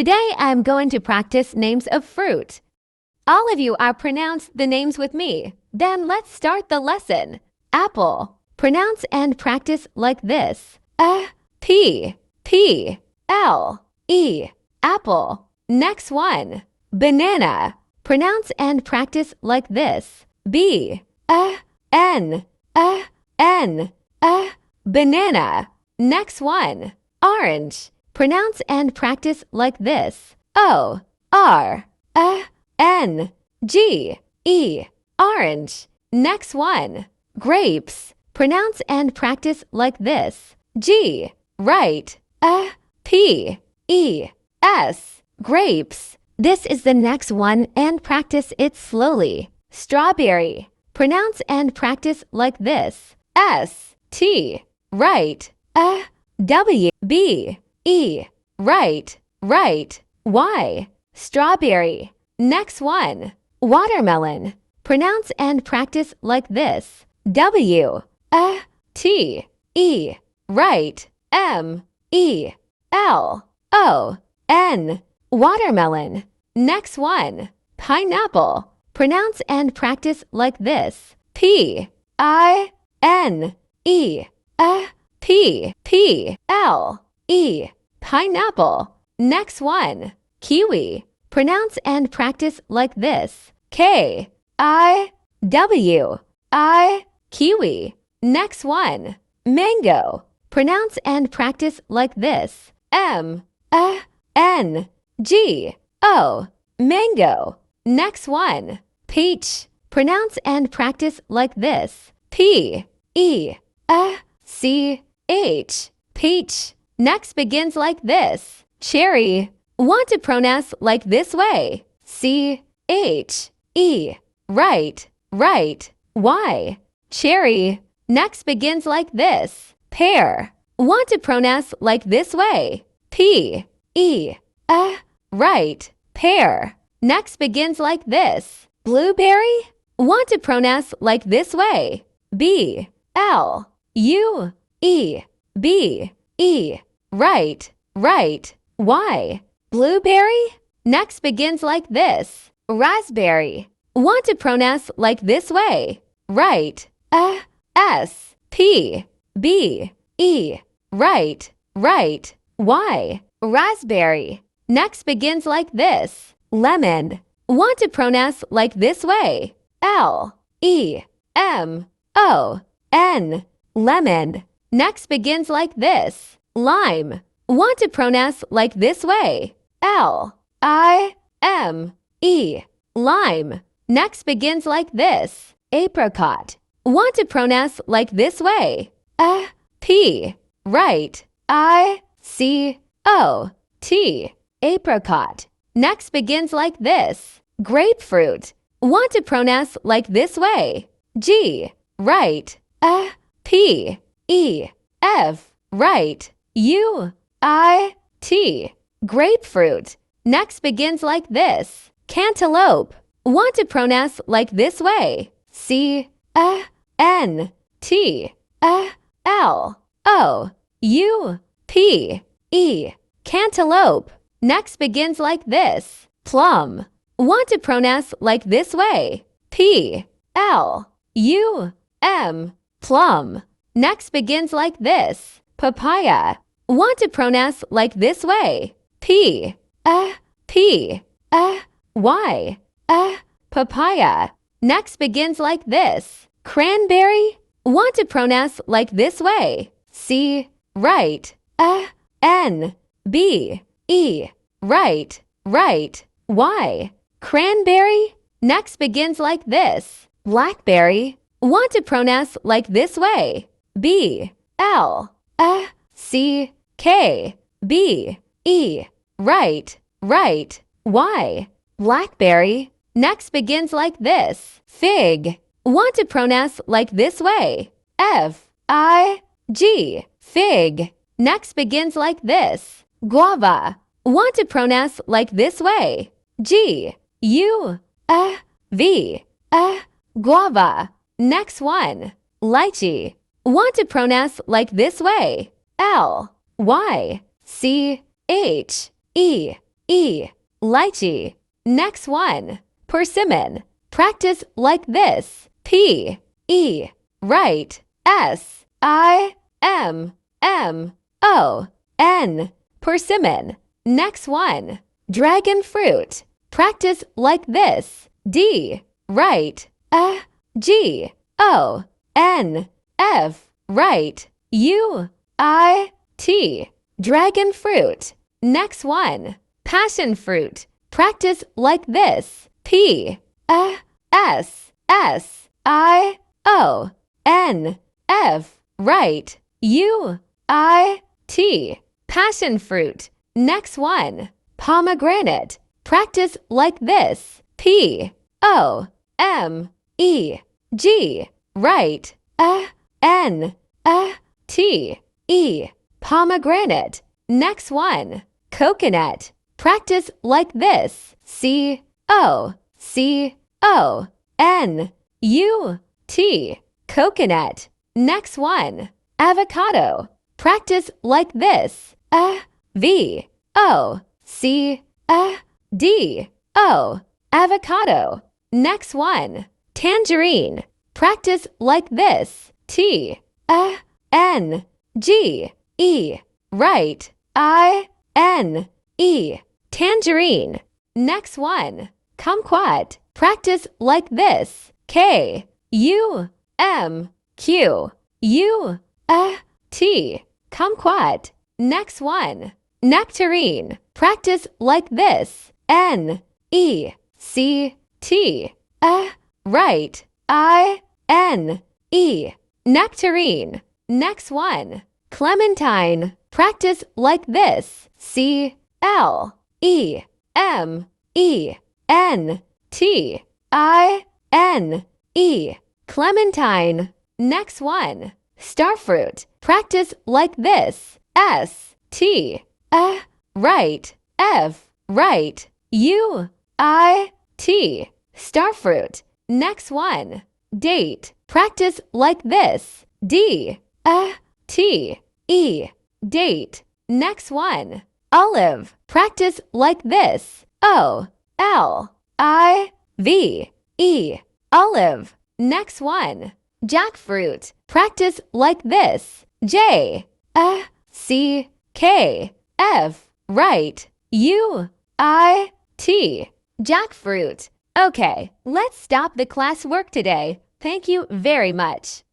Today I'm going to practice names of fruit. All of you are pronounce the names with me. Then let's start the lesson. Apple. Pronounce and practice like this. P, P, L, E. Apple. Next one. Banana. Pronounce and practice like this. B, N, N, banana. Next one. Orange. Pronounce and practice like this. O, R, N, G, E. Orange. Next one. Grapes. Pronounce and practice like this. G, right, P, E, S. Grapes. This is the next one and practice it slowly. Strawberry. Pronounce and practice like this. S, T, right, W, B, E, right, right, Y. Strawberry. Next one. Watermelon. Pronounce and practice like this. W, T, E, right, M, E, L, O, N. Watermelon. Next one. Pineapple. Pronounce and practice like this. P, I, N, E, P, P, L, E. Pineapple. Next one. Kiwi. Pronounce and practice like this. K, I, W, I. Kiwi. Next one. Mango. Pronounce and practice like this. M, N, G, O. Mango. Next one. Peach. Pronounce and practice like this. P, E, C, H. Peach. Next begins like this. Cherry. Want to pronounce like this way. C, H, E. Right, right, Y. Cherry. Next begins like this. Pear. Want to pronounce like this way. P, E, right, pear. Next begins like this. Blueberry. Want to pronounce like this way. B, L, U, E, B, E. Right, right, Y. Blueberry. Next begins like this. Raspberry. Want to pronounce like this way. Right, S, P, B, E. Right, right, Y. Raspberry. Next begins like this. Lemon. Want to pronounce like this way. L, E, M, O, N. Lemon. Next begins like this. Lime. Want to pronounce like this way. L, I, M, E. Lime. Next begins like this. Apricot. Want to pronounce like this way. P, right, I, C, O, T. Apricot. Next begins like this. Grapefruit. Want to pronounce like this way. G, right, P, E, F. Right, U, I, T. Grapefruit. Next begins like this. Cantaloupe. Want to pronounce like this way. C, N, T, L, O, U, P, E. Cantaloupe. Next begins like this. Plum. Want to pronounce like this way. P, L, U, M. Plum. Next begins like this. Papaya. Want to pronounce like this way. P, P, Y. Papaya. Next begins like this. Cranberry. Want to pronounce like this way. C, right, N, B, E. Right, right, Y. Cranberry. Next begins like this. Blackberry. Want to pronounce like this way. B, L, C, K, B, E. Right, right, Y. Blackberry. Next begins like this. Fig. Want to pronounce like this way. F, I, G. Fig. Next begins like this. Guava. Want to pronounce like this way. G, U, V. Guava. Next one. Lychee. Want to pronounce like this way. L, Y, C, H, E. E. Lychee. Next one. Persimmon. Practice like this. P. E. Right. S. I. M. M. O. N. Persimmon. Next one. Dragon fruit. Practice like this. D. Right. G. O. N. F. Right. U. I. T. Dragon fruit. Next one. Passion fruit. Practice like this. P. S. S. I. O. N. F. Right. U. I. T. Passion fruit. Next one. Pomegranate. Practice like this. P. O. M. E. G. Right. N. T. E. Pomegranate. Next one. Coconut. Practice like this. C. O. C. O. N. U. T. Coconut. Next one. Avocado. Practice like this. V. O. C. D. O. Avocado. Next one. Tangerine. Practice like this. T. N. G. E. Right. I. N. E. Tangerine. Next one. Kumquat. Practice like this. K. U. M. Q. U. T. Kumquat. Next one. Nectarine. Practice like this. N. E. C. T. Right. I. N. E. Nectarine. Next one. Clementine. Practice like this. C. L. E. M. E. N. T. I. N. E. Clementine. Next one. Starfruit. Practice like this. S. T. Right. F. Right. U. I. T. Starfruit. Next one. Date. Practice like this. D. T. E. Date. Next one. Olive. Practice like this. O. L. I. V. E. Olive. Next one. Jackfruit. Practice like this. J. C. K. F. Right. U. I. T. Jackfruit. Okay, let's stop the classwork today. Thank you very much.